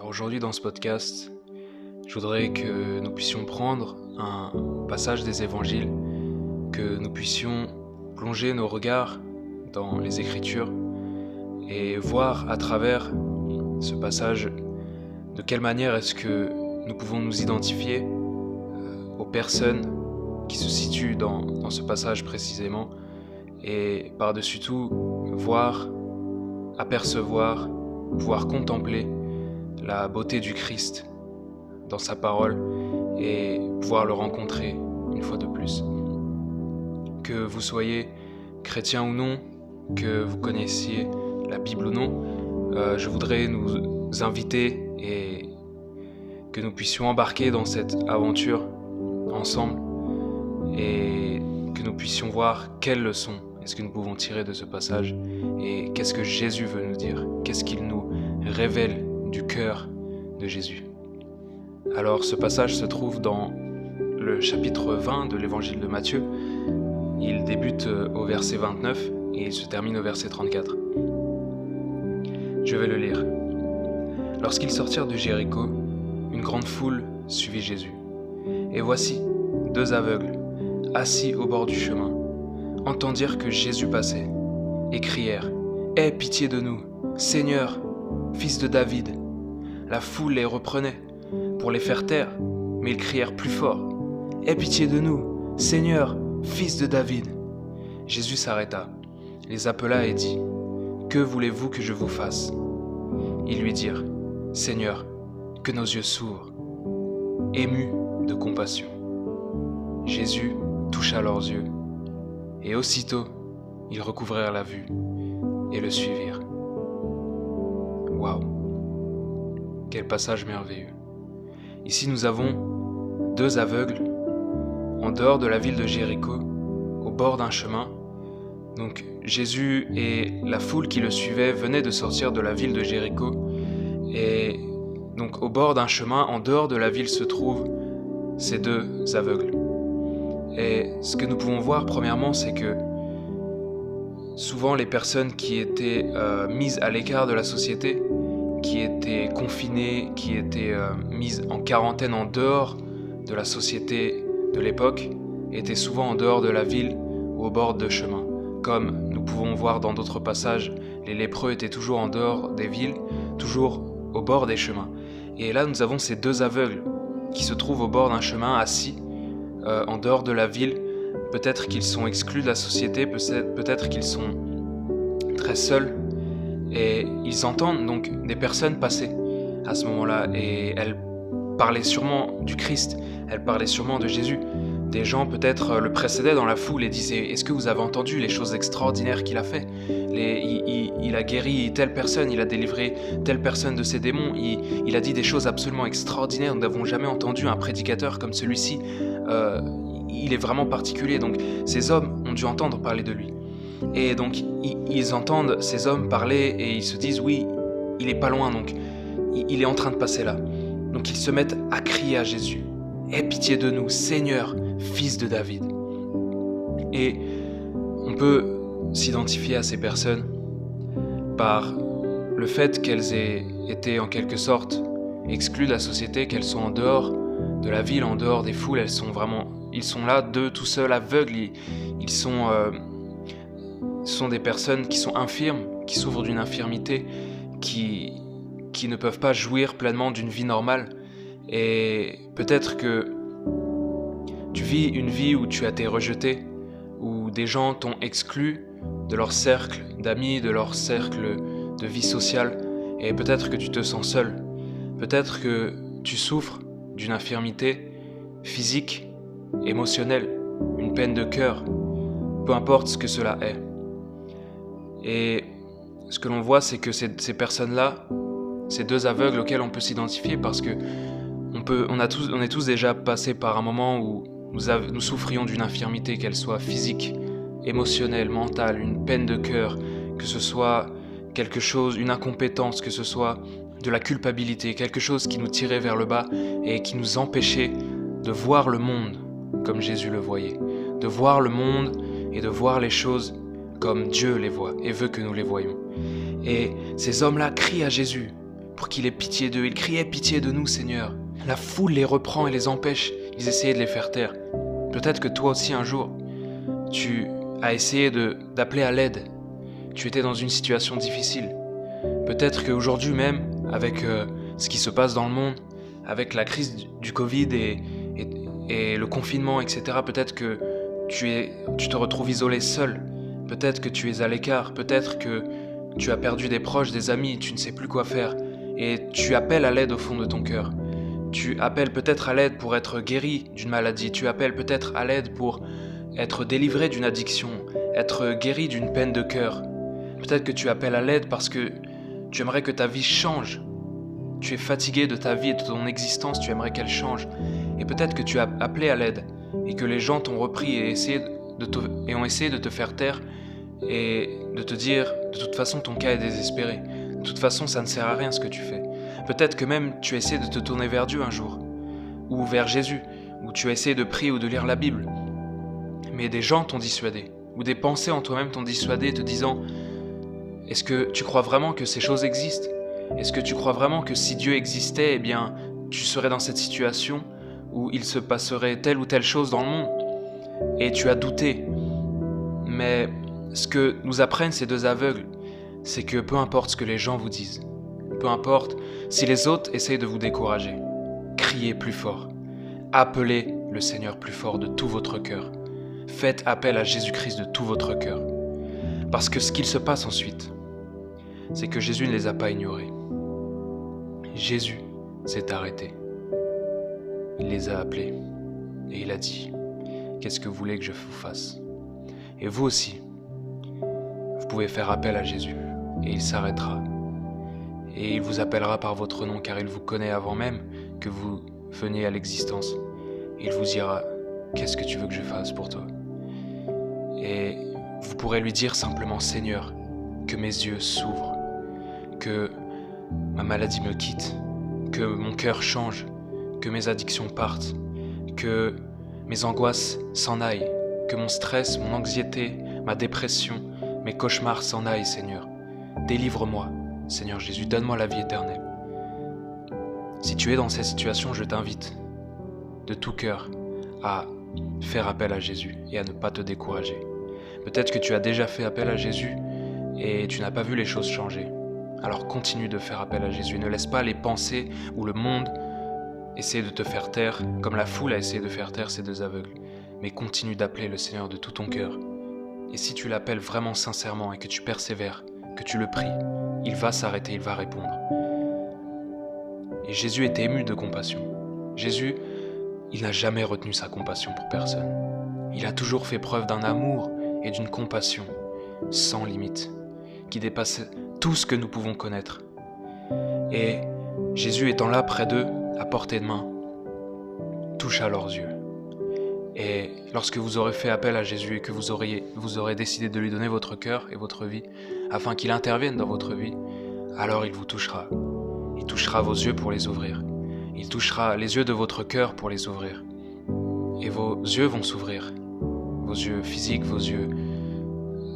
Alors aujourd'hui dans ce podcast, je voudrais que nous puissions prendre un passage des évangiles, que nous puissions plonger nos regards dans les Écritures et voir à travers ce passage de quelle manière est-ce que nous pouvons nous identifier aux personnes qui se situent dans ce passage précisément et par-dessus tout voir, apercevoir, pouvoir contempler la beauté du Christ dans sa parole et pouvoir le rencontrer une fois de plus. Que vous soyez chrétien ou non, que vous connaissiez la Bible ou non, je voudrais nous inviter et que nous puissions embarquer dans cette aventure ensemble et que nous puissions voir quelles leçons est-ce que nous pouvons tirer de ce passage et qu'est-ce que Jésus veut nous dire, qu'est-ce qu'il nous révèle du cœur de Jésus. Alors ce passage se trouve dans le chapitre 20 de l'évangile de Matthieu. Il débute au verset 29 et il se termine au verset 34. Je vais le lire. Lorsqu'ils sortirent de Jéricho, une grande foule suivit Jésus. Et voici, 2 aveugles, assis au bord du chemin, entendirent que Jésus passait et crièrent « Aie pitié de nous, Seigneur, fils de David !» La foule les reprenait pour les faire taire, mais ils crièrent plus fort « Aie pitié de nous, Seigneur, fils de David !» Jésus s'arrêta, les appela et dit « Que voulez-vous que je vous fasse ?» Ils lui dirent « Seigneur, que nos yeux s'ouvrent. » Ému de compassion, Jésus toucha leurs yeux, et aussitôt ils recouvrèrent la vue et le suivirent. Waouh! Quel passage merveilleux! Ici nous avons 2 aveugles en dehors de la ville de Jéricho, au bord d'un chemin. Donc Jésus et la foule qui le suivait venaient de sortir de la ville de Jéricho et donc au bord d'un chemin, en dehors de la ville se trouvent ces 2 aveugles. Et ce que nous pouvons voir premièrement, c'est que souvent les personnes qui étaient mises à l'écart de la société, qui étaient confinées, qui étaient mises en quarantaine en dehors de la société de l'époque, étaient souvent en dehors de la ville ou au bord de chemin. Comme nous pouvons voir dans d'autres passages, les lépreux étaient toujours en dehors des villes, toujours au bord des chemins. Et là nous avons ces 2 aveugles qui se trouvent au bord d'un chemin assis en dehors de la ville. Peut-être qu'ils sont exclus de la société, peut-être qu'ils sont très seuls et ils entendent donc des personnes passer à ce moment-là et elles parlaient sûrement du Christ, elles parlaient sûrement de Jésus. Des gens peut-être le précédaient dans la foule et disaient « Est-ce que vous avez entendu les choses extraordinaires qu'il a fait ? Il a guéri telle personne, il a délivré telle personne de ses démons, il a dit des choses absolument extraordinaires, nous n'avons jamais entendu un prédicateur comme celui-ci. Il est vraiment particulier. » Donc ces hommes ont dû entendre parler de lui. Et donc ils entendent ces hommes parler et ils se disent « Oui, il est pas loin, donc il est en train de passer là. » Donc ils se mettent à crier à Jésus « Aie pitié de nous, Seigneur, fils de David !» Et on peut s'identifier à ces personnes par le fait qu'elles aient été en quelque sorte exclues de la société, qu'elles sont en dehors de la ville, en dehors des foules. Ils sont là, tout seuls, aveugles. Ce sont des personnes qui sont infirmes, qui souffrent d'une infirmité, qui ne peuvent pas jouir pleinement d'une vie normale. Et peut-être que tu vis une vie où tu as été rejeté, où des gens t'ont exclu de leur cercle d'amis, de leur cercle de vie sociale, et peut-être que tu te sens seul. Peut-être que tu souffres d'une infirmité physique, émotionnelle, une peine de cœur, peu importe ce que cela est. Et ce que l'on voit, c'est que ces personnes-là, ces 2 aveugles auxquels on peut s'identifier, parce que on est tous déjà passés par un moment où nous souffrions d'une infirmité, qu'elle soit physique, émotionnelle, mentale, une peine de cœur, que ce soit quelque chose, une incompétence, que ce soit de la culpabilité, quelque chose qui nous tirait vers le bas et qui nous empêchait de voir le monde comme Jésus le voyait, de voir le monde et de voir les choses comme Dieu les voit et veut que nous les voyions. Et ces hommes-là crient à Jésus pour qu'il ait pitié d'eux. Ils criaient pitié de nous, Seigneur. La foule les reprend et les empêche. Ils essayaient de les faire taire. Peut-être que toi aussi un jour, tu as essayé d'appeler à l'aide. Tu étais dans une situation difficile. Peut-être qu'aujourd'hui même, avec ce qui se passe dans le monde, avec la crise du Covid et le confinement, etc., peut-être que tu te retrouves isolé seul. Peut-être que tu es à l'écart. Peut-être que tu as perdu des proches, des amis, tu ne sais plus quoi faire. Et tu appelles à l'aide au fond de ton cœur. Tu appelles peut-être à l'aide pour être guéri d'une maladie. Tu appelles peut-être à l'aide pour être délivré d'une addiction, être guéri d'une peine de cœur. Peut-être que tu appelles à l'aide parce que tu aimerais que ta vie change. Tu es fatigué de ta vie et de ton existence, tu aimerais qu'elle change. Et peut-être que tu as appelé à l'aide et que les gens t'ont repris et ont essayé de te faire taire et de te dire de toute façon ton cas est désespéré. De toute façon ça ne sert à rien ce que tu fais. Peut-être que même tu as essayé de te tourner vers Dieu un jour, ou vers Jésus, ou tu as essayé de prier ou de lire la Bible. Mais des gens t'ont dissuadé, ou des pensées en toi-même t'ont dissuadé te disant « Est-ce que tu crois vraiment que ces choses existent ? Est-ce que tu crois vraiment que si Dieu existait, eh bien, tu serais dans cette situation où il se passerait telle ou telle chose dans le monde ?» Et tu as douté. Mais ce que nous apprennent ces deux aveugles, c'est que peu importe ce que les gens vous disent, peu importe si les autres essayent de vous décourager, criez plus fort. Appelez le Seigneur plus fort de tout votre cœur. Faites appel à Jésus-Christ de tout votre cœur. Parce que ce qu'il se passe ensuite, c'est que Jésus ne les a pas ignorés. Jésus s'est arrêté. Il les a appelés et il a dit « Qu'est-ce que vous voulez que je vous fasse ?» Et vous aussi, vous pouvez faire appel à Jésus et il s'arrêtera. Et il vous appellera par votre nom car il vous connaît avant même que vous veniez à l'existence. Il vous dira « Qu'est-ce que tu veux que je fasse pour toi ?» Et vous pourrez lui dire simplement « Seigneur, que mes yeux s'ouvrent, que ma maladie me quitte, que mon cœur change, que mes addictions partent, que mes angoisses s'en aillent, que mon stress, mon anxiété, ma dépression, mes cauchemars s'en aillent, Seigneur. Délivre-moi, Seigneur Jésus, donne-moi la vie éternelle. » Si tu es dans cette situation, je t'invite de tout cœur à faire appel à Jésus et à ne pas te décourager. Peut-être que tu as déjà fait appel à Jésus et tu n'as pas vu les choses changer. Alors continue de faire appel à Jésus. Ne laisse pas les pensées ou le monde essayer de te faire taire, comme la foule a essayé de faire taire ces deux aveugles. Mais continue d'appeler le Seigneur de tout ton cœur. Et si tu l'appelles vraiment sincèrement et que tu persévères, que tu le pries, il va s'arrêter, il va répondre. Et Jésus était ému de compassion. Jésus, il n'a jamais retenu sa compassion pour personne. Il a toujours fait preuve d'un amour et d'une compassion sans limite, qui dépasse tout ce que nous pouvons connaître. Et Jésus étant là près d'eux, à portée de main, touche à leurs yeux. Et lorsque vous aurez fait appel à Jésus et que vous aurez décidé de lui donner votre cœur et votre vie, afin qu'il intervienne dans votre vie, alors il vous touchera. Il touchera vos yeux pour les ouvrir. Il touchera les yeux de votre cœur pour les ouvrir. Et vos yeux vont s'ouvrir. Vos yeux physiques, vos yeux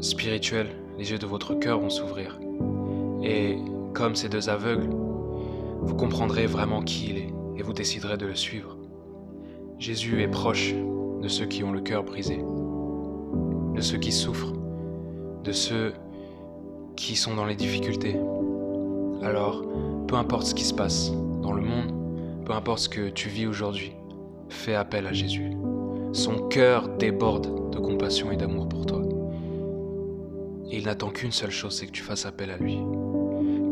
spirituels, les yeux de votre cœur vont s'ouvrir. Et comme ces deux aveugles, vous comprendrez vraiment qui il est et vous déciderez de le suivre. Jésus est proche de ceux qui ont le cœur brisé, de ceux qui souffrent, de ceux qui sont dans les difficultés. Alors, peu importe ce qui se passe dans le monde, peu importe ce que tu vis aujourd'hui, fais appel à Jésus. Son cœur déborde de compassion et d'amour pour toi. Et il n'attend qu'une seule chose, c'est que tu fasses appel à lui.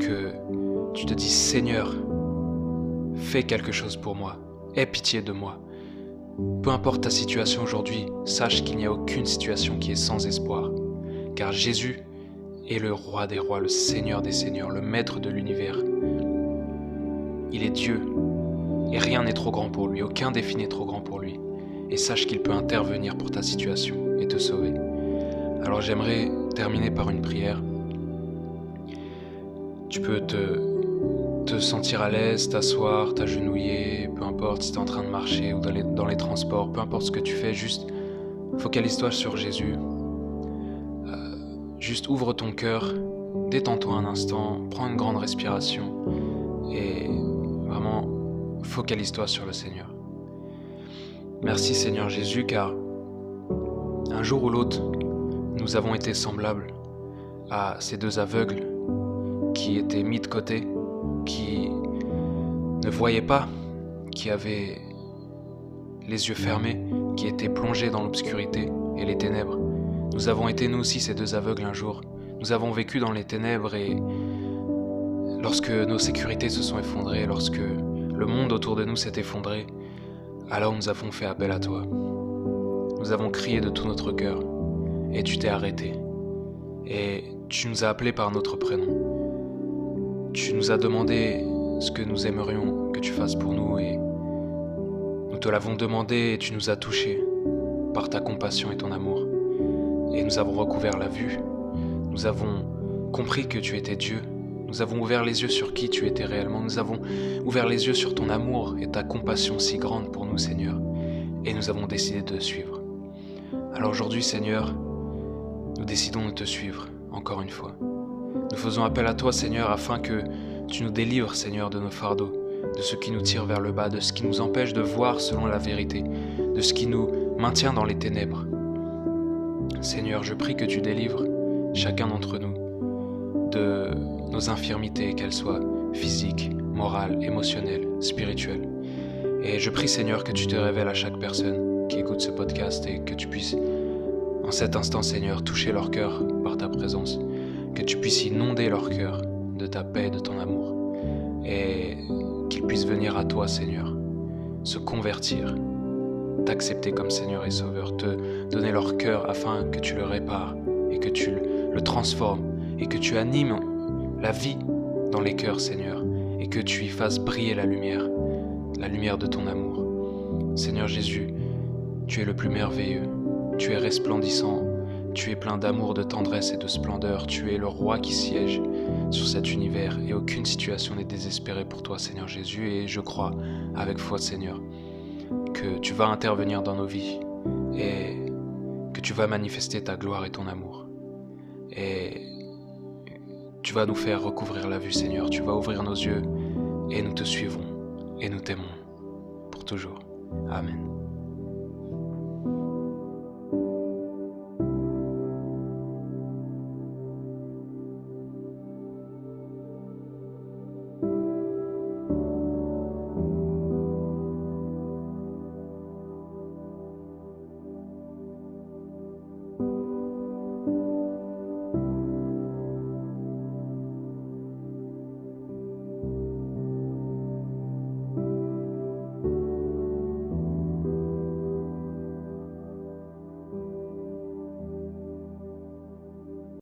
Que tu te dises, Seigneur, fais quelque chose pour moi, aie pitié de moi. Peu importe ta situation aujourd'hui, sache qu'il n'y a aucune situation qui est sans espoir. Car Jésus est le roi des rois, le Seigneur des seigneurs, le maître de l'univers. Il est Dieu, et rien n'est trop grand pour lui, aucun défi n'est trop grand pour lui. Et sache qu'il peut intervenir pour ta situation et te sauver. Alors j'aimerais terminer par une prière. Tu peux te sentir à l'aise, t'asseoir, t'agenouiller, peu importe si tu es en train de marcher ou dans les transports, peu importe ce que tu fais, juste focalise-toi sur Jésus. Juste ouvre ton cœur, détends-toi un instant, prends une grande respiration et vraiment focalise-toi sur le Seigneur. Merci Seigneur Jésus, car un jour ou l'autre, nous avons été semblables à ces deux aveugles qui étaient mis de côté, qui ne voyaient pas, qui avaient les yeux fermés, qui étaient plongés dans l'obscurité et les ténèbres. Nous avons été nous aussi ces deux aveugles un jour. Nous avons vécu dans les ténèbres et lorsque nos sécurités se sont effondrées, lorsque le monde autour de nous s'est effondré, alors nous avons fait appel à toi. Nous avons crié de tout notre cœur et tu t'es arrêté. Et tu nous as appelés par notre prénom. Tu nous as demandé ce que nous aimerions que tu fasses pour nous et nous te l'avons demandé et tu nous as touchés par ta compassion et ton amour. Et nous avons recouvert la vue. Nous avons compris que tu étais Dieu. Nous avons ouvert les yeux sur qui tu étais réellement. Nous avons ouvert les yeux sur ton amour et ta compassion si grande pour nous, Seigneur. Et nous avons décidé de te suivre. Alors aujourd'hui, Seigneur, nous décidons de te suivre, encore une fois. Nous faisons appel à toi, Seigneur, afin que tu nous délivres, Seigneur, de nos fardeaux, de ce qui nous tire vers le bas, de ce qui nous empêche de voir selon la vérité, de ce qui nous maintient dans les ténèbres. Seigneur, je prie que tu délivres chacun d'entre nous de nos infirmités, qu'elles soient physiques, morales, émotionnelles, spirituelles. Et je prie, Seigneur, que tu te révèles à chaque personne qui écoute ce podcast et que tu puisses, en cet instant, Seigneur, toucher leur cœur par ta présence, que tu puisses inonder leur cœur de ta paix et de ton amour, et qu'ils puissent venir à toi, Seigneur, se convertir, t'accepter comme Seigneur et Sauveur, te donner leur cœur afin que tu le répares et que tu le transformes et que tu animes la vie dans les cœurs, Seigneur, et que tu y fasses briller la lumière de ton amour. Seigneur Jésus, tu es le plus merveilleux, tu es resplendissant, tu es plein d'amour, de tendresse et de splendeur, tu es le roi qui siège sur cet univers et aucune situation n'est désespérée pour toi, Seigneur Jésus, et je crois avec foi, Seigneur, que tu vas intervenir dans nos vies et que tu vas manifester ta gloire et ton amour. Et tu vas nous faire recouvrir la vue, Seigneur, tu vas ouvrir nos yeux et nous te suivrons et nous t'aimons pour toujours. Amen.